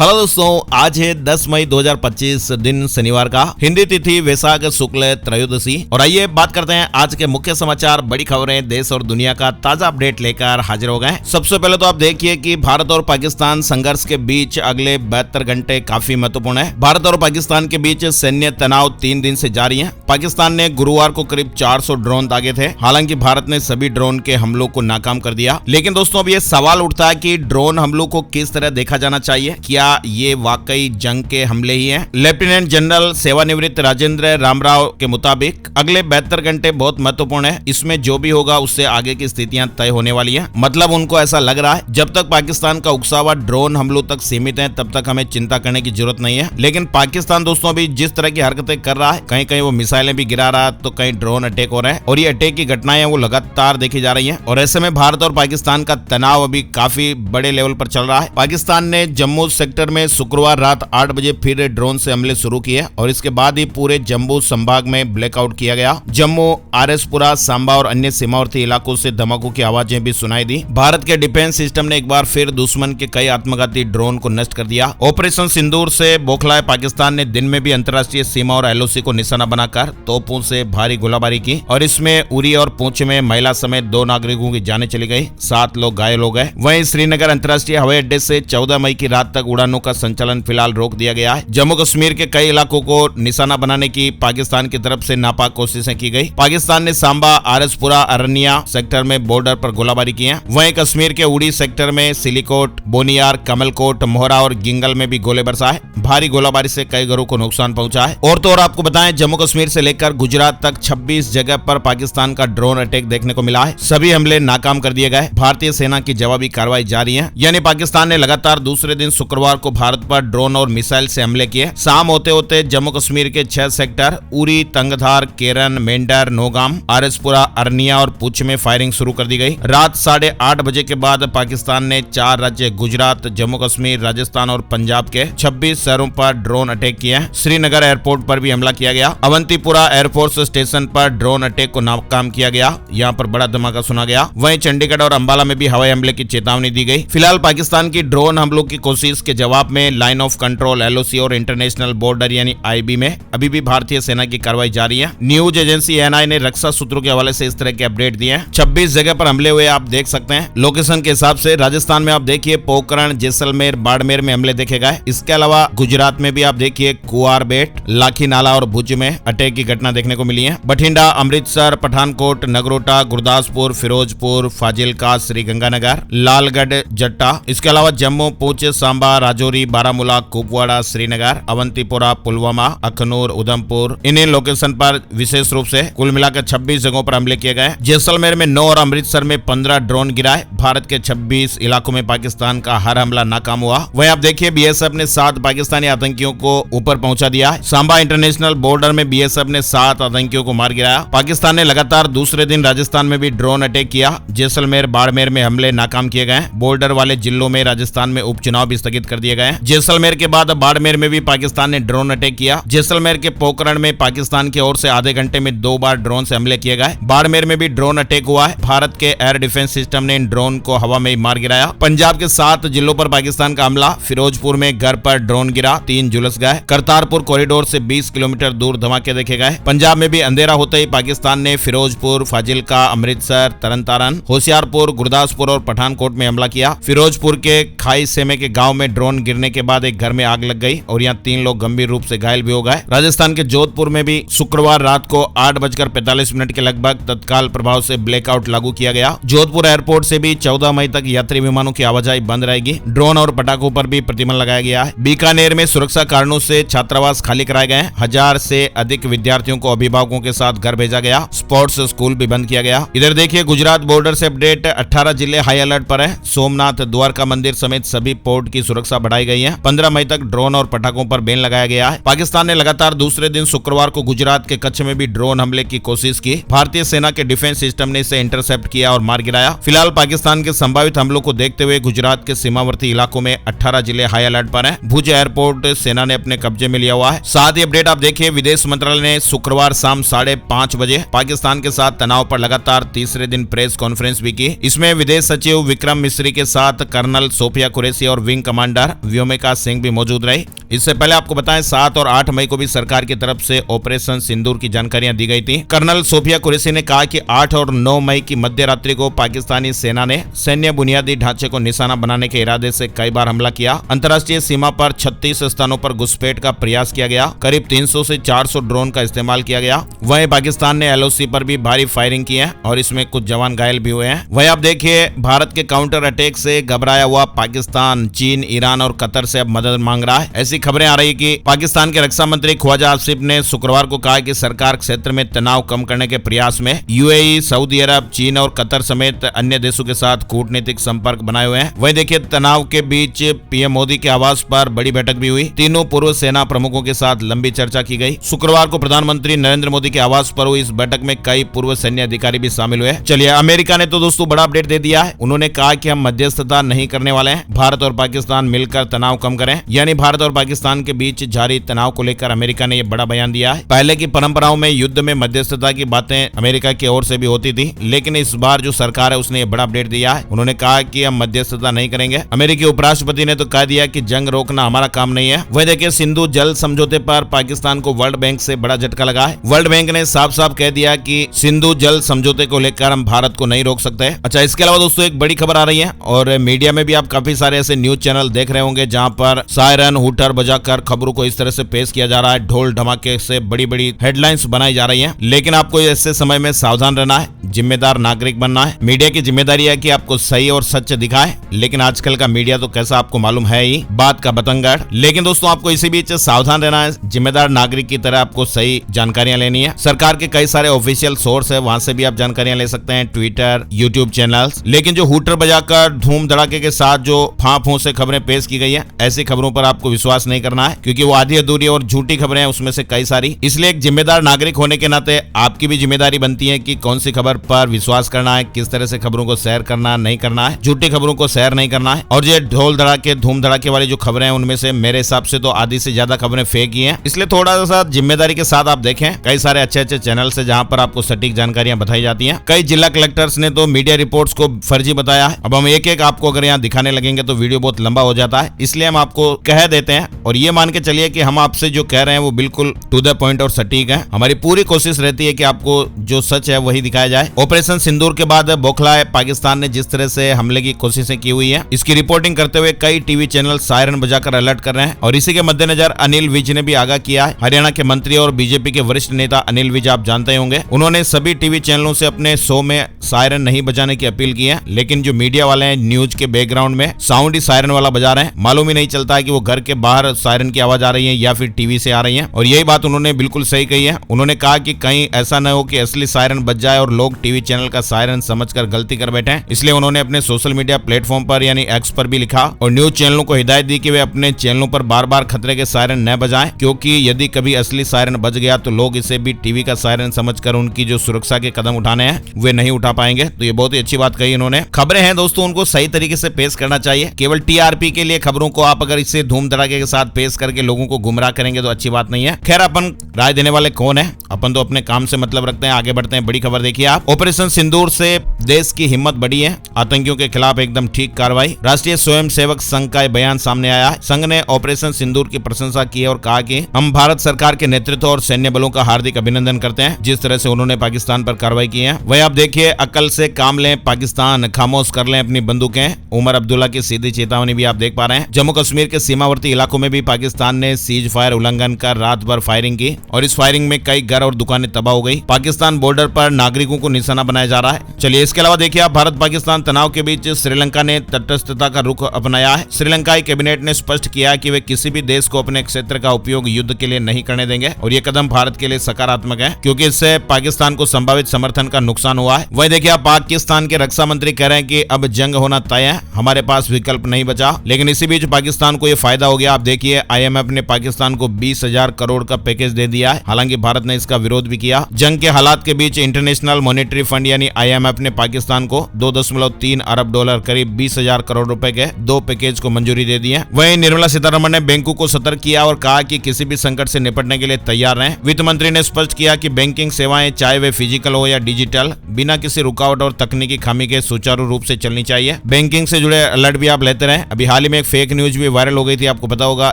Hello दोस्तों, आज है 10 मई 2025 दिन शनिवार का, हिंदी तिथि वैशाख शुक्ल त्रयोदशी। और आइए बात करते हैं आज के मुख्य समाचार, बड़ी खबरें, देश और दुनिया का ताजा अपडेट लेकर हाजिर हो गए। सबसे पहले तो आप देखिए कि भारत और पाकिस्तान संघर्ष के बीच अगले 72 घंटे काफी महत्वपूर्ण है। भारत और पाकिस्तान के बीच सैन्य तनाव 3 दिन से जारी है। पाकिस्तान ने गुरुवार को करीब 400 ड्रोन दागे थे। हालांकि भारत ने सभी ड्रोन के हमलों को नाकाम कर दिया। लेकिन दोस्तों अब ये सवाल उठता है कि ड्रोन हमलों को किस तरह देखा जाना चाहिए, क्या ये वाकई जंग के हमले ही हैं? लेफ्टिनेंट जनरल सेवानिवृत्त राजेंद्र रामराव के मुताबिक अगले 72 घंटे बहुत महत्वपूर्ण है। इसमें जो भी होगा उससे आगे की स्थितियां तय होने वाली हैं। मतलब उनको ऐसा लग रहा है जब तक पाकिस्तान का उकसावा ड्रोन हमलों तक सीमित है तब तक हमें चिंता करने की जरूरत नहीं है। लेकिन पाकिस्तान दोस्तों अभी जिस तरह की हरकतें कर रहा है, कहीं कहीं वो मिसाइलें भी गिरा रहा है तो कहीं ड्रोन अटैक हो रहा है, और ये अटैक की घटनाएं वो लगातार देखी जा रही है। और ऐसे में भारत और पाकिस्तान का तनाव अभी काफी बड़े लेवल पर चल रहा है। पाकिस्तान ने जम्मू सेक्टर में शुक्रवार रात 8 बजे फिर ड्रोन से हमले शुरू किए और इसके बाद ही पूरे जम्मू संभाग में ब्लैकआउट किया गया। जम्मू, आरएसपुरा, सांबा और अन्य सीमावर्ती इलाकों से धमाकों की आवाजें भी सुनाई दी। भारत के डिफेंस सिस्टम ने एक बार फिर दुश्मन के कई आत्मघाती ड्रोन को नष्ट कर दिया। ऑपरेशन सिंदूर से बौखलाए पाकिस्तान ने दिन में भी अंतर्राष्ट्रीय सीमा और एलओसी को निशाना बनाकर तोपों से भारी गोलाबारी की और इसमें उरी और पुंछ में महिला समेत 2 नागरिकों की जानें चली गई, 7 लोग घायल हो गए। वहीं श्रीनगर अंतर्राष्ट्रीय हवाई अड्डे से 14 मई की रात तक उड़ानों का संचालन फिलहाल रोक दिया गया है। जम्मू कश्मीर के कई इलाकों को निशाना बनाने की पाकिस्तान की तरफ से नापाक कोशिशें की गई। पाकिस्तान ने सांबा, आरएसपुरा, अरनिया सेक्टर में बॉर्डर पर गोलाबारी की है। वहीं कश्मीर के उड़ी सेक्टर में सिलीकोट, बोनियार, कमलकोट, मोहरा और गिंगल में भी गोले बरसाए। भारी गोलाबारी से कई घरों को नुकसान पहुंचा है। और तो और आपको बताएं, जम्मू कश्मीर से लेकर गुजरात तक 26 जगह पर पाकिस्तान का ड्रोन अटैक देखने को मिला है। सभी हमले नाकाम कर दिए गए। भारतीय सेना की जवाबी कार्रवाई जारी है। यानी पाकिस्तान ने लगातार दूसरे दिन शुक्रवार को भारत पर ड्रोन और मिसाइल से हमले किए। शाम होते होते जम्मू कश्मीर के 6 सेक्टर उरी, तंगधार, केरन, मेंढर, नौगाम, आरएसपुरा, अरनिया और पुंछ में फायरिंग शुरू कर दी गई। रात 8:30 बजे के बाद पाकिस्तान ने 4 राज्य गुजरात, जम्मू कश्मीर, राजस्थान और पंजाब के 26 शहरों पर ड्रोन अटैक किए। श्रीनगर एयरपोर्ट पर भी हमला किया गया। अवंतीपुरा एयरफोर्स स्टेशन पर ड्रोन अटैक को नाकाम किया गया। यहाँ पर बड़ा धमाका सुना गया। वहीं चंडीगढ़ और अंबाला में भी हवाई हमले की चेतावनी दी गई। फिलहाल पाकिस्तान की ड्रोन हमलों की कोशिश के जवाब में लाइन ऑफ कंट्रोल, एलओसी और इंटरनेशनल बॉर्डर यानी आईबी में अभी भी भारतीय सेना की कार्रवाई जारी है। न्यूज एजेंसी एएनआई ने रक्षा सूत्रों के हवाले से इस तरह के अपडेट दिए हैं। 26 जगह पर हमले हुए, आप देख सकते हैं लोकेशन के हिसाब से। राजस्थान में आप देखिए पोखरण, जैसलमेर, बाड़मेर में हमले देखे गए। इसके अलावा गुजरात में भी आप देखिए कुआरबेट, लाखी नाला और भुज में अटैक की घटना देखने को मिली है। बठिंडा, अमृतसर, पठानकोट, नगरोटा, गुरदासपुर, फिरोजपुर, फाजिलका, श्रीगंगानगर, लालगढ़, जट्टा। इसके अलावा जम्मू, पुंछ, सांबा, राजौरी, बारामूला, कुपवाड़ा, श्रीनगर, अवंतीपुरा, पुलवामा, अखनूर, उधमपुर, इन लोकेशन पर विशेष रूप से कुल मिलाकर 26 जगहों पर हमले किए गए। जैसलमेर में 9 और अमृतसर में 15 ड्रोन गिराए। भारत के 26 इलाकों में पाकिस्तान का हर हमला नाकाम हुआ। वहीं आप देखिए बीएसएफ ने 7 पाकिस्तानी आतंकियों को ऊपर पहुंचा दिया। सांबा इंटरनेशनल बॉर्डर में बीएसएफ ने 7 आतंकियों को मार गिराया। पाकिस्तान ने लगातार दूसरे दिन राजस्थान में भी ड्रोन अटैक किया। जैसलमेर, बाड़मेर में हमले नाकाम किए गए। बॉर्डर वाले जिलों में राजस्थान में उपचुनाव भी स्थगित कर दिए गए। जैसलमेर के बाद बाड़मेर में भी पाकिस्तान ने ड्रोन अटैक किया। जैसलमेर के पोखरण में पाकिस्तान की ओर से आधे घंटे में 2 बार ड्रोन से हमले किए गए। बाड़मेर में भी ड्रोन अटैक हुआ है। भारत के एयर डिफेंस सिस्टम ने इन ड्रोन को हवा में मार गिराया। पंजाब के 7 जिलों पर पाकिस्तान का हमला। फिरोजपुर में घर पर ड्रोन गिरा, 3 झुलस गए। करतारपुर कॉरिडोर से 20 किलोमीटर दूर धमाके देखे गए। पंजाब में भी अंधेरा होते ही पाकिस्तान ने फिरोजपुर, फाजिलका, अमृतसर, तरनतारन, होशियारपुर, गुरदासपुर और पठानकोट में हमला किया। फिरोजपुर के खाई सेमे के गांव में ड्रोन गिरने के बाद एक घर में आग लग गई और यहाँ 3 लोग गंभीर रूप से घायल भी हो गए। राजस्थान के जोधपुर में भी शुक्रवार रात को 8:45 के लगभग तत्काल प्रभाव से ब्लैकआउट लागू किया गया। जोधपुर एयरपोर्ट से भी 14 मई तक यात्री विमानों की आवाजाही बंद रहेगी। ड्रोन और पटाखों पर भी प्रतिबंध लगाया गया है। बीकानेर में सुरक्षा कारणों से छात्रावास खाली कराए गए। 1000 से अधिक विद्यार्थियों को अभिभावकों के साथ घर भेजा गया। स्पोर्ट्स स्कूल भी बंद किया गया। इधर देखिए गुजरात बॉर्डर से अपडेट, 18 जिले हाई अलर्ट पर है। सोमनाथ, द्वारका मंदिर समेत सभी पोर्ट की सुरक्षा बढ़ाई गई है। 15 मई तक ड्रोन और पटाखों पर बैन लगाया गया है। पाकिस्तान ने लगातार दूसरे दिन शुक्रवार को गुजरात के कच्छ में भी ड्रोन हमले की कोशिश की। भारतीय सेना के डिफेंस सिस्टम ने इसे इंटरसेप्ट किया और मार गिराया। फिलहाल पाकिस्तान के संभावित हमलों को देखते हुए गुजरात के सीमावर्ती इलाकों में 18 जिले हाई अलर्ट पर हैं। भुज एयरपोर्ट सेना ने अपने कब्जे में लिया हुआ है। साथ ही अपडेट आप देखिए, विदेश मंत्रालय ने शुक्रवार शाम 5:30 बजे पाकिस्तान के साथ तनाव पर लगातार तीसरे दिन प्रेस कॉन्फ्रेंस भी की। इसमें विदेश सचिव विक्रम मिस्री के साथ कर्नल सोफिया कुरैशी और wing commander commander Vyomika Singh भी मौजूद रही। इससे पहले आपको बताएं 7 और 8 मई को भी सरकार की तरफ से ऑपरेशन सिंदूर की जानकारियां दी गई थी। कर्नल सोफिया कुरैशी ने कहा कि 8 और 9 मई की मध्य रात्रि को पाकिस्तानी सेना ने सैन्य बुनियादी ढांचे को निशाना बनाने के इरादे से कई बार हमला किया। अंतर्राष्ट्रीय सीमा पर 36 स्थानों पर घुसपैठ का प्रयास किया गया। करीब 300 से 400 ड्रोन का इस्तेमाल किया गया। वहीं पाकिस्तान ने LOC पर भी भारी फायरिंग की है और इसमें कुछ जवान घायल भी हुए हैं। वहीं आप देखिए, भारत के काउंटर अटैक से घबराया हुआ पाकिस्तान चीन, ईरान और कतर से अब मदद मांग रहा है। ऐसी खबरें आ रही कि पाकिस्तान के रक्षा मंत्री ख्वाजा आसिफ ने शुक्रवार को कहा कि सरकार क्षेत्र में तनाव कम करने के प्रयास में UAE, सऊदी अरब, चीन और कतर समेत अन्य देशों के साथ कूटनीतिक संपर्क बनाए हुए हैं। वहीं देखिए, तनाव के बीच PM मोदी के आवास पर बड़ी बैठक भी हुई। तीनों पूर्व सेना प्रमुखों के साथ लंबी चर्चा की गई। शुक्रवार को प्रधानमंत्री नरेंद्र मोदी के आवास पर हुई इस बैठक में कई पूर्व सैन्य अधिकारी भी शामिल हुए। चलिए, अमेरिका ने तो दोस्तों बड़ा अपडेट दे दिया है। उन्होंने कहा कि हम मध्यस्थता नहीं करने वाले हैं, भारत और पाकिस्तान मिलकर तनाव कम करें। यानी भारत और पाकिस्तान के बीच जारी तनाव को लेकर अमेरिका ने यह बड़ा बयान दिया है। पहले की परंपराओं में युद्ध में मध्यस्थता की बातें अमेरिका की ओर से भी होती थी, लेकिन इस बार जो सरकार है उसने यह बड़ा अपडेट दिया है। उन्होंने कहा कि हम मध्यस्थता नहीं करेंगे। अमेरिकी उपराष्ट्रपति ने तो कह दिया कि जंग रोकना हमारा काम नहीं है। वह देखिए, सिंधु जल समझौते पर पाकिस्तान को वर्ल्ड बैंक से बड़ा झटका लगा है। वर्ल्ड बैंक ने साफ साफ कह दिया कि सिंधु जल समझौते को लेकर हम भारत को नहीं रोक सकते। अच्छा, इसके अलावा दोस्तों एक बड़ी खबर आ रही है और मीडिया में भी आप काफी सारे ऐसे न्यूज चैनल देख रहे होंगे जहां पर सायरन हूटर बजाकर खबरों को इस तरह से पेश किया जा रहा है। ढोल धमाके से बड़ी बड़ी हेडलाइंस बनाई जा रही हैं। लेकिन आपको ऐसे समय में सावधान रहना है, जिम्मेदार नागरिक बनना है। मीडिया की जिम्मेदारी है कि आपको सही और सच दिखाए, लेकिन आजकल का मीडिया तो कैसा आपको मालूम है ही, बात का बतंगड़। लेकिन दोस्तों आपको इसी बीच सावधान रहना है, जिम्मेदार नागरिक की तरह आपको सही जानकारियां लेनी है। सरकार के कई सारे ऑफिशियल सोर्स है, वहां से भी आप जानकारियां ले सकते हैं, ट्विटर, यूट्यूब चैनल्स। लेकिन जो हूटर बजाकर धूम धड़ाके के साथ जो फांफू से खबरें पेश की गई है, ऐसी खबरों पर आपको विश्वास नहीं करना है, क्योंकि वो आधी अधूरी और झूठी खबरें हैं उसमें से कई सारी। इसलिए एक जिम्मेदार नागरिक होने के नाते आपकी भी जिम्मेदारी बनती है कि कौन सी खबर पर विश्वास करना है, किस तरह से खबरों को शेयर करना नहीं करना है, झूठी खबरों को शेयर नहीं करना है। और ये ढोल धड़ाके धूम धड़ाके वाली जो खबरें हैं उनमें से मेरे हिसाब से तो आधी से ज्यादा खबरें फेक ही हैं। इसलिए थोड़ा सा जिम्मेदारी के साथ आप देखें। कई सारे अच्छे अच्छे चैनल है जहां पर आपको सटीक जानकारियां बताई जाती हैं। कई जिला कलेक्टर्स ने तो मीडिया रिपोर्ट्स को फर्जी बताया है। अब हम एक एक आपको अगर यहाँ दिखाने लगेंगे तो वीडियो बहुत लंबा हो जाता है, इसलिए हम आपको कह देते हैं और ये मान के चलिए कि हम आपसे जो कह रहे हैं वो बिल्कुल टू द पॉइंट और सटीक है। हमारी पूरी कोशिश रहती है कि आपको जो सच है वही दिखाया जाए। ऑपरेशन सिंदूर के बाद बौखलाए पाकिस्तान ने जिस तरह से हमले की कोशिशें की हुई है, इसकी रिपोर्टिंग करते हुए कई टीवी चैनल सायरन बजाकर अलर्ट कर रहे हैं। और इसी के मद्देनजर अनिल विज ने भी आगाह किया है। हरियाणा के मंत्री और बीजेपी के वरिष्ठ नेता अनिल विज आप जानते होंगे, उन्होंने सभी टीवी चैनलों से अपने शो में सायरन नहीं बजाने की अपील की है। लेकिन जो मीडिया वाले हैं न्यूज के बैकग्राउंड में साउंड ही सायरन वाला बजा रहे हैं। मालूम ही नहीं चलता है कि वो घर के बाहर सायरन की आवाज आ रही है या फिर टीवी से आ रही है। और यही बात उन्होंने बिल्कुल सही कही है। उन्होंने कहा कि कहीं ऐसा न हो कि असली सायरन बज जाए और लोग टीवी चैनल का सायरन समझकर गलती कर बैठे। इसलिए उन्होंने अपने सोशल मीडिया प्लेटफॉर्म पर यानी एक्स पर भी लिखा और न्यूज चैनलों को हिदायत दी कि वे अपने चैनलों पर बार बार खतरे के सायरन न बजाएं, क्योंकि यदि कभी असली सायरन बज गया तो लोग इसे भी टीवी का सायरन समझकर उनकी जो सुरक्षा के कदम उठाने हैं वे नहीं उठा पाएंगे। तो ये बहुत ही अच्छी बात कही इन्होंने। खबरें हैं दोस्तों, उनको सही तरीके से पेश करना चाहिए। केवल TRP के लिए खबरों को आप अगर इसे धूम धड़ाके के साथ पेश करके लोगों को गुमराह करेंगे तो अच्छी बात नहीं है। खैर, अपन राय देने वाले कौन है, अपन तो अपने काम से मतलब रखते हैं। आगे बढ़ते हैं। बड़ी खबर देखिए आप, ऑपरेशन सिंदूर से देश की हिम्मत बढ़ी है, आतंकियों के खिलाफ एकदम ठीक कार्रवाई। राष्ट्रीय स्वयंसेवक संघ का बयान सामने आया है। संघ ने ऑपरेशन सिंदूर की प्रशंसा की है और कहा कि हम भारत सरकार के नेतृत्व और सैन्य बलों का हार्दिक अभिनंदन करते हैं जिस तरह से उन्होंने पाकिस्तान पर कार्रवाई की है। वही आप देखिए, अकल से काम लें पाकिस्तान, खामोश कर लें अपनी बंदूकें। उमर अब्दुल्ला की सीधी चेतावनी भी आप देख पा रहे हैं। जम्मू कश्मीर के सीमावर्ती इलाकों में भी पाकिस्तान ने सीज फायर उल्लंघन कर रात भर फायरिंग की और इस फायरिंग में कई घर और दुकानें तबाह हो गई। पाकिस्तान बॉर्डर पर नागरिकों को निशाना बनाया जा रहा है। चलिए, इसके अलावा देखिए आप, भारत पाकिस्तान तनाव के बीच श्रीलंका ने तटस्थता का रुख अपनाया है। श्रीलंकाई कैबिनेट ने स्पष्ट किया कि वे किसी भी देश को अपने क्षेत्र का उपयोग युद्ध के लिए नहीं करने देंगे और ये कदम भारत के लिए सकारात्मक है, क्योंकि इससे पाकिस्तान को संभावित समर्थन का नुकसान हुआ है। वही देखिए आप, पाकिस्तान के रक्षा मंत्री कह रहे हैं कि अब जंग होना तय है, हमारे पास विकल्प नहीं बचा। लेकिन इसी बीच पाकिस्तान को यह फायदा हो गया। आप देखिए देखिए IMF ने पाकिस्तान को 20,000 करोड़ का पैकेज दे दिया है। हालांकि भारत ने इसका विरोध भी किया। जंग के हालात के बीच इंटरनेशनल मॉनेटरी फंड यानी IMF ने पाकिस्तान को 2.3 अरब डॉलर करीब 20,000 करोड़ रुपए के 2 पैकेज को मंजूरी दे दी है। वहीं निर्मला सीतारमण ने बैंकों को सतर्क किया और कहा कि किसी भी संकट से निपटने के लिए तैयार रहें। वित्त मंत्री ने स्पष्ट किया कि बैंकिंग सेवाएं चाहे वे फिजिकल हो या डिजिटल, बिना किसी रुकावट और तकनीकी खामी के सुचारू रूप से चलनी चाहिए। बैंकिंग से जुड़े अलर्ट भी आप लेते रहें। अभी हाल ही में एक फेक न्यूज भी वायरल हो गई थी, आपको पता होगा,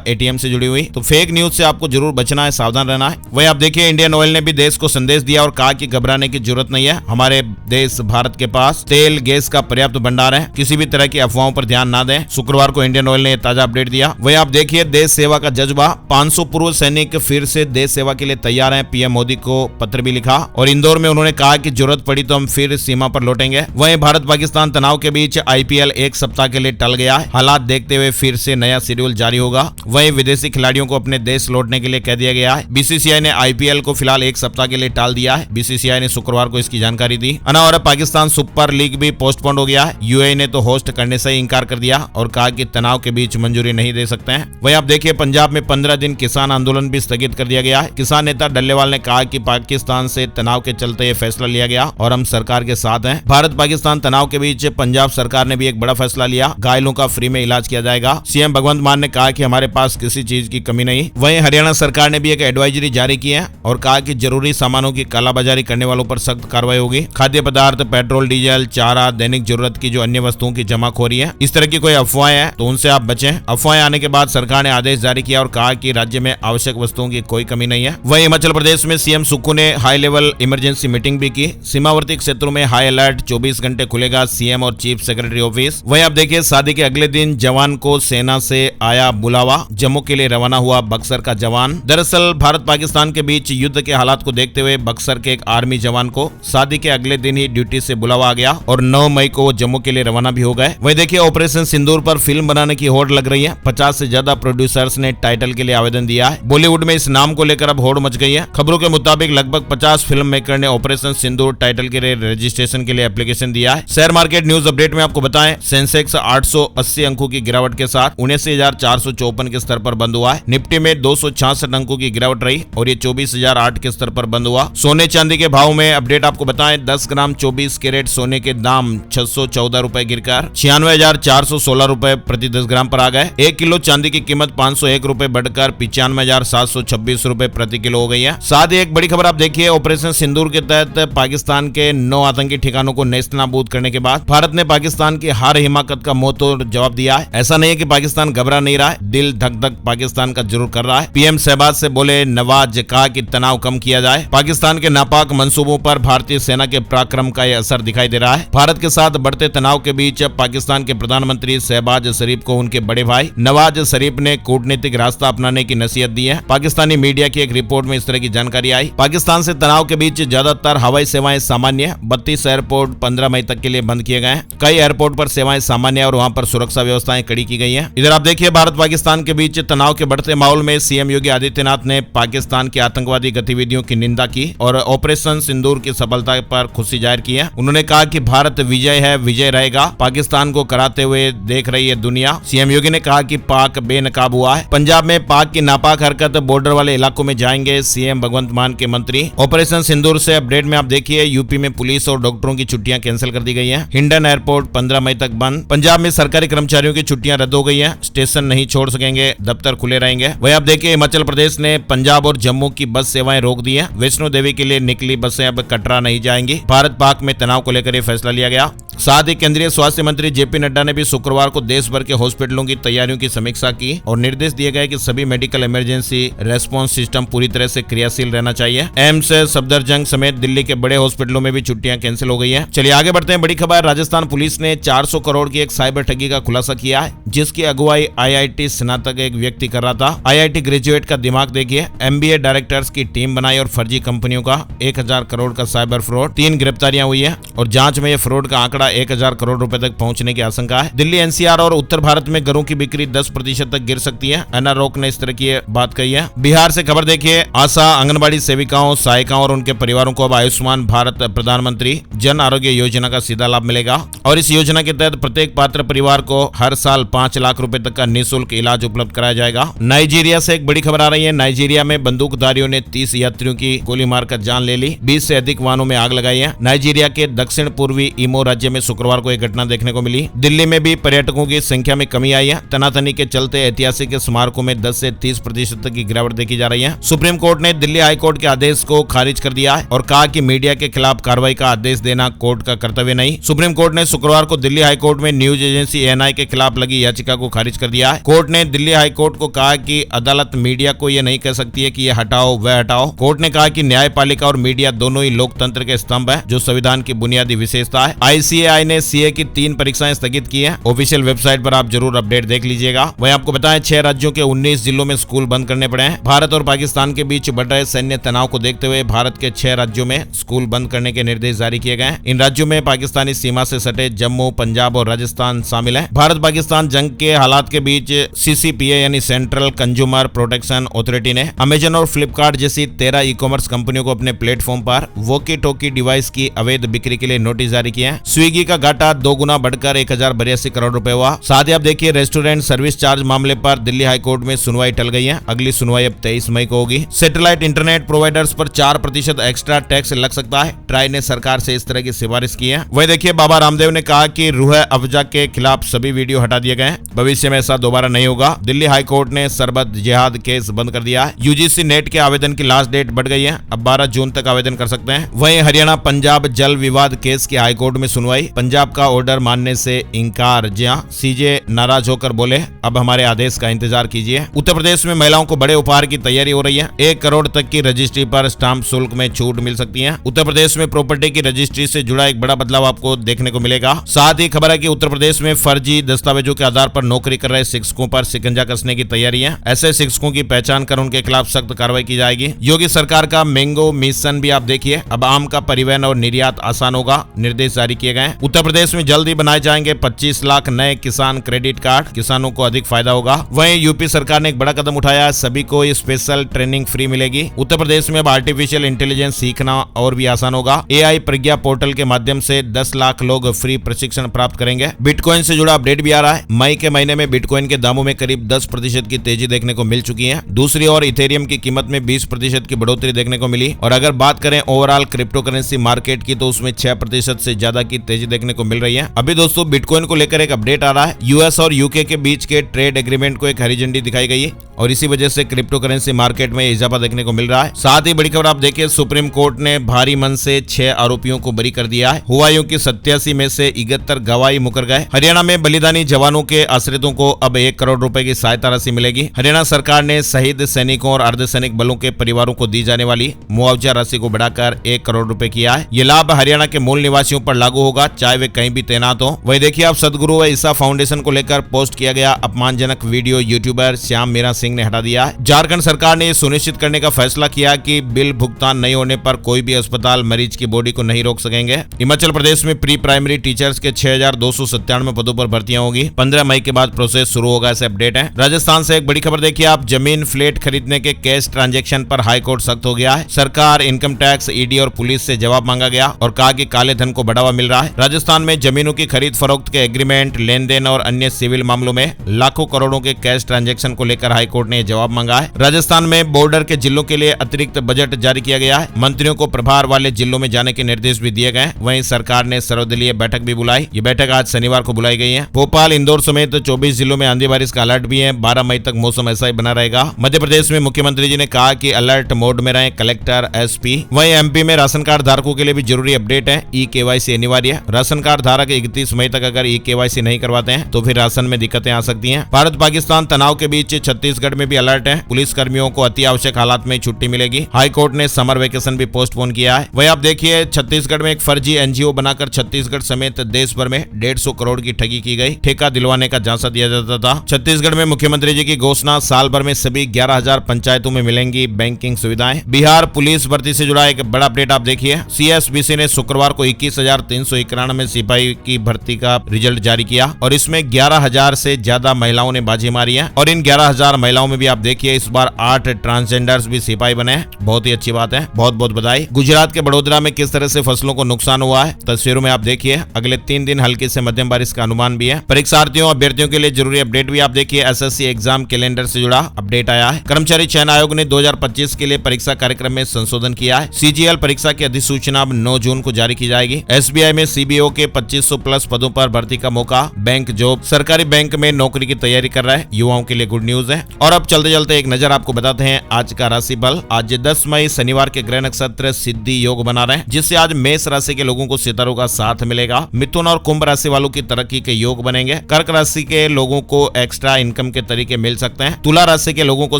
ATM से जुड़ी हुई। तो फेक न्यूज से आपको जरूर बचना है, सावधान रहना है। वहीं आप देखिए इंडियन ऑयल ने भी देश को संदेश दिया और कहा कि घबराने की जरूरत नहीं है। हमारे देश भारत के पास तेल गैस का पर्याप्त भंडार है, किसी भी तरह की अफवाहों पर ध्यान ना दें। शुक्रवार को इंडियन ऑयल ने ताजा अपडेट दिया। वहीं आप देखिए देश सेवा का जज्बा, 500 पूर्व सैनिक फिर से देश सेवा के लिए तैयार हैं। PM मोदी को पत्र भी लिखा और इंदौर में उन्होंने कहा कि जरूरत पड़ी तो हम फिर सीमा पर लौटेंगे। वहीं भारत पाकिस्तान तनाव के बीच IPL एक सप्ताह के लिए टल गया है। हालात देखते हुए फिर से नया शेड्यूल जारी होगा। वहीं विदेशी खिलाड़ियों को अपने देश लौटने के लिए कह दिया गया है। BCCI ने IPL को फिलहाल एक सप्ताह के लिए टाल दिया है। BCCI ने शुक्रवार को इसकी जानकारी दी। और पाकिस्तान सुपर लीग भी पोस्टपोन हो गया है। UAE ने तो होस्ट करने से ही इंकार कर दिया और कहा कि तनाव के बीच मंजूरी नहीं दे सकते हैं। वहीं आप देखिए पंजाब में 15 दिन किसान आंदोलन भी स्थगित कर दिया गया है। किसान नेता डल्लेवाल ने कहा कि पाकिस्तान से तनाव के चलते ये फैसला लिया गया और हम सरकार के साथ हैं। भारत पाकिस्तान तनाव के बीच पंजाब सरकार ने भी एक बड़ा फैसला लिया, घायलों का फ्री में इलाज किया जाएगा। CM भगवंत मान ने कहा कि हमारे पास किसी चीज की कमी नहीं। वहीं हरियाणा सरकार ने भी एक एडवाइजरी जारी की है और कहा कि जरूरी सामानों की कालाबाजारी करने वालों पर सख्त कार्रवाई होगी। खाद्य पदार्थ, पेट्रोल, डीजल, चारा, दैनिक जरूरत की जो अन्य वस्तुओं की जमाखोरी है, इस तरह की कोई अफवाहें हैं तो उनसे आप बचें। अफवाहें आने के बाद सरकार ने आदेश जारी किया और कहा कि राज्य में आवश्यक वस्तुओं की कोई कमी नहीं है। वहीं हिमाचल प्रदेश में CM सुक्खू ने हाई लेवल इमरजेंसी मीटिंग भी की। सीमावर्ती क्षेत्रों में हाई अलर्ट, 24 घंटे खुलेगा CM और चीफ सेक्रेटरी ऑफिस। वहीं आप देखिए शादी के अगले दिन जवान को सेना से आया बुलावा, जम्मू के लिए रवाना हुआ बक्सर का जवान। दरअसल भारत पाकिस्तान के बीच युद्ध के हालात को देखते हुए बक्सर के एक आर्मी जवान को शादी के अगले दिन ही ड्यूटी से बुलावा आ गया और 9 मई को जम्मू के लिए रवाना भी हो गए। वहीं देखिए ऑपरेशन सिंदूर पर फिल्म बनाने की होड़ लग रही है। 50 से ज्यादा प्रोड्यूसर्स ने टाइटल के लिए आवेदन दिया है। बॉलीवुड में इस नाम को लेकर अब होड़ मच गई है। खबरों के मुताबिक लगभग 50 फिल्म मेकर ने ऑपरेशन सिंदूर टाइटल के लिए रजिस्ट्रेशन के लिए एप्लीकेशन दिया है। शेयर मार्केट न्यूज अपडेट में आपको बताएं, सेंसेक्स 880 अंकों की गिरावट के साथ 79,454 के स्तर पर बंद हुआ है। निफ्टी में 266 अंकों की गिरावट रही और ये 24,008 के स्तर पर बंद हुआ। सोने चांदी के भाव में अपडेट आपको बताएं, 10 ग्राम 24 कैरेट सोने के दाम 614 रुपए गिरकर 96,416 रुपए प्रति 10 ग्राम पर आ गए। 1 किलो चांदी की कीमत 501 रुपए बढ़कर 95,726 रुपए प्रति किलो हो गई है। साथ ही एक बड़ी खबर आप देखिए, ऑपरेशन सिंदूर के तहत पाकिस्तान के 9 आतंकी ठिकानों को नेस्तनाबूद करने के बाद भारत ने पाकिस्तान की हर हिमाकत का मुंह तोड़ जवाब दिया है। ऐसा नहीं है कि पाकिस्तान घबरा नहीं रहा है, दिल धक धक पाकिस्तान का जरूर कर रहा है। PM शहबाज से बोले नवाज, कहा कि तनाव कम किया जाए। पाकिस्तान के नापाक मंसूबों पर भारतीय सेना के पराक्रम का यह असर दिखाई दे रहा है। भारत के साथ बढ़ते तनाव के बीच पाकिस्तान के प्रधानमंत्री शहबाज शरीफ को उनके बड़े भाई नवाज शरीफ ने कूटनीतिक रास्ता अपनाने की नसीहत दी है। पाकिस्तानी मीडिया की एक रिपोर्ट में इस तरह की जानकारी आई। पाकिस्तान से तनाव के बीच ज्यादातर हवाई सेवाएं सामान्य, 32 एयरपोर्ट 15 मई तक के लिए बंद किए गए हैं। कई एयरपोर्ट पर सेवाएं सामान्य और वहां पर सुरक्षा व्यवस्थाएं कड़ी की गई हैं। इधर आप देखिए भारत पाकिस्तान के बीच तनाव के बढ़ते माहौल में CM योगी आदित्यनाथ ने पाकिस्तान की आतंकवादी गतिविधियों की निंदा की और ऑपरेशन सिंदूर की सफलता पर खुशी जाहिर की है। उन्होंने कहा कि भारत विजय है, विजय रहेगा, पाकिस्तान को कराते हुए देख रही है दुनिया। CM योगी ने कहा कि पाक बेनकाब हुआ है। पंजाब में पाक की नापाक हरकत, बॉर्डर वाले इलाकों में जाएंगे CM भगवंत मान के मंत्री। ऑपरेशन सिंदूर से अपडेट में आप देखिए, यूपी में पुलिस और डॉक्टरों की छुट्टियां कैंसिल कर दी गई हैं। हिंडन एयरपोर्ट 15 मई तक बंद। पंजाब में सरकारी कर्मचारियों की छुट्टियां रद्द हो गई हैं। स्टेशन नहीं छोड़ सकेंगे, दफ्तर खुले रहेंगे। वहीं आप देखिए हिमाचल प्रदेश ने पंजाब और जम्मू की बस सेवाएं रोक दी है। वैष्णो देवी के लिए निकली बसें अब कटरा नहीं जाएंगी। भारत पाक में तनाव को लेकर यह फैसला लिया गया। साथ ही केंद्रीय स्वास्थ्य मंत्री JP नड्डा ने भी शुक्रवार को देश भर के हॉस्पिटलों की तैयारियों की समीक्षा की और निर्देश दिए गए कि सभी मेडिकल इमरजेंसी रेस्पॉन्स सिस्टम पूरी तरह से क्रियाशील रहना चाहिए। एम्स, सफदरजंग समेत दिल्ली के बड़े हॉस्पिटलों में भी छुट्टियां कैंसिल हो गई हैं। चलिए आगे बढ़ते हैं। बड़ी खबर, राजस्थान पुलिस ने 400 करोड़ की एक साइबर ठगी का खुलासा किया है, जिसकी अगुवाई IIT स्नातक एक व्यक्ति कर रहा था। IIT ग्रेजुएट का दिमाग देखिए, MBA डायरेक्टर्स की टीम बनाई और फर्जी कंपनियों का 1000 करोड़ का साइबर फ्रॉड। 3 गिरफ्तारियां हुई है और जांच में यह फ्रॉड का आंकड़ा 1000 करोड़ रुपए तक पहुंचने की आशंका है। दिल्ली NCR और उत्तर भारत में घरों की बिक्री 10% तक गिर सकती है। एनआरओक ने इस तरह की बात कही है। बिहार से खबर देखिए, आशा, आंगनबाड़ी सेविकाओं, सहायिकाओं और उनके परिवारों को अब आयुष्मान भारत प्रधानमंत्री जन आरोग्य योजना का सीधा लाभ मिलेगा और इस योजना के तहत प्रत्येक पात्र परिवार को हर साल 5 लाख रुपए तक का निःशुल्क इलाज उपलब्ध कराया जाएगा। नाइजीरिया से एक बड़ी खबर आ रही है। नाइजीरिया में बंदूकधारियों ने 30 यात्रियों की गोली मारकर जान ले ली। 20 से अधिक वाहनों में आग लगाई है। नाइजीरिया के दक्षिण पूर्वी इमो राज्य में शुक्रवार को एक घटना देखने को मिली। दिल्ली में भी पर्यटकों की संख्या में कमी आई है। तनातनी के चलते ऐतिहासिक स्मारकों में 10 से 30% तक की गिरावट देखी जा रही है। सुप्रीम कोर्ट ने दिल्ली हाई कोर्ट के आदेश को खारिज कर दिया है और कहा कि मीडिया के खिलाफ कार्रवाई का आदेश देना कोर्ट का कर्तव्य नहीं। सुप्रीम कोर्ट ने शुक्रवार को दिल्ली हाई कोर्ट में न्यूज एजेंसी ANI के खिलाफ लगी याचिका को खारिज कर दिया है। कोर्ट ने दिल्ली हाई कोर्ट को कहा कि अदालत मीडिया को यह नहीं कह सकती है कि यह हटाओ वह हटाओ। कोर्ट ने कहा कि न्यायपालिका और मीडिया दोनों ही लोकतंत्र के स्तंभ है, जो संविधान की बुनियादी विशेषता है। ICAI ने CA की 3 परीक्षाएं स्थगित की है। ऑफिशियल वेबसाइट पर आप जरूर अपडेट देख लीजिएगा। वहीं आपको बताएं 6 राज्यों के 19 जिलों में स्कूल बंद करने पड़े हैं। भारत और पाकिस्तान के बीच बढ़ रहे सैन्य तनाव को देखते हुए भारत के 6 राज्यों में स्कूल बंद करने के निर्देश जारी किए गए हैं। इन राज्यों में पाकिस्तानी सीमा से सटे जम्मू, पंजाब और राजस्थान शामिल है। भारत पाकिस्तान जंग के हालात के बीच CCPA यानी सेंट्रल कंज्यूमर प्रोटेक्शन अथॉरिटी ने अमेजन और फ्लिपकार्ट जैसी 13 ई-कॉमर्स कंपनियों को अपने प्लेटफॉर्म पर वॉकी टॉकी डिवाइस की अवैध बिक्री के लिए नोटिस जारी किए हैं। स्विगी का घाटा 2 गुना बढ़कर 1082 करोड़ रुपए हुआ। साथ ही आप देखिए रेस्टोरेंट सर्विस चार्ज मामले पर दिल्ली हाई कोर्ट में सुनवाई टल गई है। अगली सुनवाई अब 23 मई को होगी। सैटेलाइट इंटरनेट प्रोवाइडर्स पर 4% एक्स्ट्रा टैक्स लग सकता है। ट्राई ने सरकार से इस तरह की सिफारिश की है। वही देखिए बाबा रामदेव ने कहा कि रूह अफजा के खिलाफ सभी वीडियो हटा दिए गए हैं। भविष्य में ऐसा दोबारा नहीं होगा। दिल्ली हाई कोर्ट ने सरबत जिहाद केस बंद कर दिया है। UGC नेट के आवेदन की लास्ट डेट बढ़ गई है। अब 12 जून तक आवेदन कर सकते हैं। वहीं हरियाणा पंजाब जल विवाद केस की हाई कोर्ट में सुनवाई। पंजाब का ऑर्डर मानने से इंकार। जहां CJ नाराज होकर बोले अब हमारे आदेश का इंतजार कीजिए। उत्तर प्रदेश में महिलाओं को बड़े उपहार की तैयारी हो रही है। 1 करोड़ तक की रजिस्ट्री पर स्टाम्प शुल्क में छूट मिल सकती है। उत्तर प्रदेश में प्रॉपर्टी की रजिस्ट्री से जुड़ा एक बड़ा बदलाव आपको देखने को मिलेगा। साथ ही खबर है कि उत्तर प्रदेश में फर्जी दस्तावेजों के आधार पर नौकरी कर रहे शिक्षकों पर शिकंजा कसने की तैयारी है। ऐसे शिक्षकों की पहचान कर उनके खिलाफ सख्त कार्रवाई की जाएगी। योगी सरकार का मैंगो मिशन भी आप देखिए। अब आम का परिवहन और निर्यात आसान होगा। निर्देश जारी किए गए। उत्तर प्रदेश में जल्द ही बनाए जाएंगे 25 लाख नए किसान क्रेडिट कार्ड। किसानों को अधिक फायदा होगा। वहीं यूपी सरकार ने एक बड़ा कदम उठाया। सभी को स्पेशल ट्रेनिंग फ्री मिलेगी। उत्तर प्रदेश में अब आर्टिफिशियल इंटेलिजेंस सीखना और भी आसान होगा। AI प्रज्ञा पोर्टल के माध्यम से 10 लाख लोग फ्री प्रशिक्षण प्राप्त करेंगे। बिटकॉइन से जुड़ा अपडेट भी आ रहा है। मई के महीने में बिटकॉइन के दामों में करीब 10% की तेजी देखने को मिल चुकी है। दूसरी ओर इथेरियम की कीमत में 20% की बढ़ोतरी देखने को मिली। और अगर बात करें ओवरऑल क्रिप्टो करेंसी मार्केट की तो उसमें 6% से ज्यादा की तेजी देखने को मिल रही है। अभी दोस्तों बिटकॉइन को लेकर एक अपडेट आ रहा है। US और UK के बीच के ट्रेड एग्रीमेंट को एक हरी झंडी दिखाई गई है और इसी वजह से क्रिप्टो करेंसी मार्केट में इजाफा देखने को मिल रहा है। साथ ही बड़ी खबर आप देखिए सुप्रीम कोर्ट ने भारी मन से 6 आरोपियों को बरी कर दिया है। हुआयूं की 87 में से 71 गवाही मुकर गए। हरियाणा में बलिदानी जवानों के आश्रितों को अब 1 करोड़ रुपए की सहायता राशि मिलेगी। हरियाणा सरकार ने शहीद सैनिकों और अर्धसैनिक बलों के परिवारों को दी जाने वाली मुआवजा राशि को बढ़ाकर 1 करोड़ रुपए किया है। ये लाभ हरियाणा के मूल निवासियों पर लागू होगा, चाहे वे कहीं भी तैनात हो। वही देखिए आप सदगुरु व ईसा फाउंडेशन को लेकर पोस्ट किया गया अपमानजनक वीडियो यूट्यूबर श्याम मीरा सिंह ने हटा दिया है। झारखंड सरकार ने सुनिश्चित करने का फैसला किया कि बिल भुगतान नहीं होने पर कोई भी अस्पताल मरीज की बॉडी को नहीं रोक सकेंगे। हिमाचल प्रदेश में प्री प्राइमरी टीचर्स के 6297 पदों पर भर्तियां होगी। 15 मई के बाद प्रोसेस शुरू होगा, ऐसे अपडेट है। राजस्थान से एक बड़ी खबर देखिए आप। जमीन फ्लैट खरीदने के कैश ट्रांजैक्शन पर हाईकोर्ट सख्त हो गया है। सरकार, इनकम टैक्स, ED और पुलिस से जवाब मांगा गया और कहा कि काले धन को बढ़ावा मिल रहा है। राजस्थान में जमीनों की खरीद फरोख्त के एग्रीमेंट, लेन देन और अन्य सिविल मामलों में लाखों करोड़ों के कैश ट्रांजैक्शन को लेकर हाईकोर्ट ने जवाब मांगा है। राजस्थान में बॉर्डर के जिलों के लिए अतिरिक्त बजट जारी किया गया है। मंत्रियों को प्रभार वाले जिलों में जाने के निर्देश भी दिए गए। वहीं सरकार ने सर्वदलीय बैठक भी बुलाई। ये बैठक आज शनिवार को बुलाई गई है। भोपाल, इंदौर समेत 24 जिलों में आंधी बारिश का अलर्ट भी है। 12 मई तक मौसम ऐसा ही बना रहेगा। मध्य प्रदेश में मुख्यमंत्री जी ने कहा कि अलर्ट मोड में रहे कलेक्टर, SP। वहीं MP में राशन कार्ड धारकों के लिए भी जरूरी अपडेट है। E-KYC अनिवार्य है। राशन कार्ड धारक 31 मई तक अगर E-KYC नहीं करवाते हैं तो फिर राशन में दिक्कतें आ सकती हैं। भारत पाकिस्तान तनाव के बीच छत्तीसगढ़ में भी अलर्ट है। पुलिस कर्मियों को अति आवश्यक हालात में छुट्टी मिलेगी। हाई कोर्ट ने समर वेकेशन भी पोस्टपोन किया है। वही आप देखिए छत्तीसगढ़ में एक फर्जी NGO बनाकर छत्तीसगढ़ समेत देश भर में 150 करोड़ की ठगी की गई। ठेका दिलवाने का झांसा दिया जाता था। छत्तीसगढ़ में मुख्यमंत्री जी की घोषणा, साल भर में सभी 11,000 पंचायतों में मिलेंगी बैंकिंग सुविधाएं। बिहार पुलिस भर्ती से जुड़ा एक बड़ा अपडेट आप देखिए। CSBC ने शुक्रवार को 21,391 सिपाही की भर्ती का रिजल्ट जारी किया और इसमें 11,000 से ज्यादा महिलाओं ने बाजी मारी है। और इन 11,000 महिलाओं में भी आप देखिए इस बार 8 ट्रांसजेंडर्स भी सिपाही बने। बहुत ही अच्छी बात है, बहुत बहुत बधाई। गुजरात के बड़ोदरा में किस तरह से फसलों को नुकसान हुआ है तस्वीरों में आप देखिए। अगले 3 दिन हल्की से मध्यम बारिश का अनुमान भी है। परीक्षार्थियों अभ्यर्थियों के लिए जरूरी अपडेट भी आप देखिए। लिए एसएससी एग्जाम कैलेंडर से जुड़ा अपडेट आया है। कर्मचारी चयन आयोग ने 2025 के लिए परीक्षा कार्यक्रम में संशोधन किया है। सीजीएल परीक्षा की अधिसूचना अब 9 जून को जारी की जाएगी। एसबीआई में सीबीओ के 2500 प्लस पदों पर भर्ती का मौका। बैंक जॉब सरकारी बैंक में नौकरी की तैयारी कर रहा है, युवाओं के लिए गुड न्यूज है। और अब चलते चलते एक नजर आपको बताते हैं आज का राशि बल। आज 10 मई शनिवार के ग्रह नक्षत्र सिद्धि योग बना रहे हैं, जिससे आज मेष राशि के लोगों को सितारों का साथ मिलेगा। मिथुन और कुंभ राशि वालों की तरक्की के योग बनेंगे। कर्क राशि के लोगों को एक्स्ट्रा इनकम के तरीके मिल सकते हैं। तुला राशि के लोगों को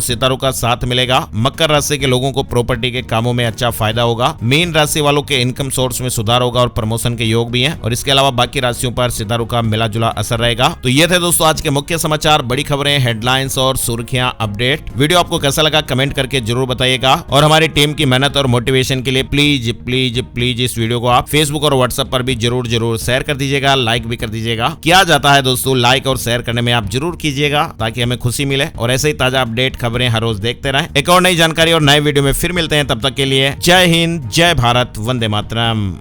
सितारों का साथ मिलेगा। मकर राशि के लोगों को प्रॉपर्टी के कामों में अच्छा फायदा होगा। मीन राशि वालों के इनकम सोर्स में सुधार होगा और प्रमोशन के योग भी हैं। और इसके अलावा बाकी राशियों पर सितारों का मिला जुला असर रहेगा। तो ये थे दोस्तों आज के मुख्य समाचार, बड़ी खबरें, हेडलाइंस और सुर्खियां, अपडेट। वीडियो आपको कैसा लगा कमेंट करके जरूर बताइएगा। और हमारी टीम की मेहनत और मोटिवेशन के लिए प्लीज प्लीज प्लीज इस वीडियो को आप फेसबुक और व्हाट्सएप पर भी जरूर शेयर कर दीजिएगा, लाइक भी कर दीजिएगा। किया जाता है दोस्तों, लाइक और शेयर करने में आप जरूर कीजिएगा ताकि हमें खुशी मिले। और ऐसे ही ताजा अपडेट खबरें हर रोज देखते रहें। एक और नई जानकारी और नए वीडियो में फिर मिलते हैं, तब तक के लिए जय हिंद, जय भारत, वंदे मातरम।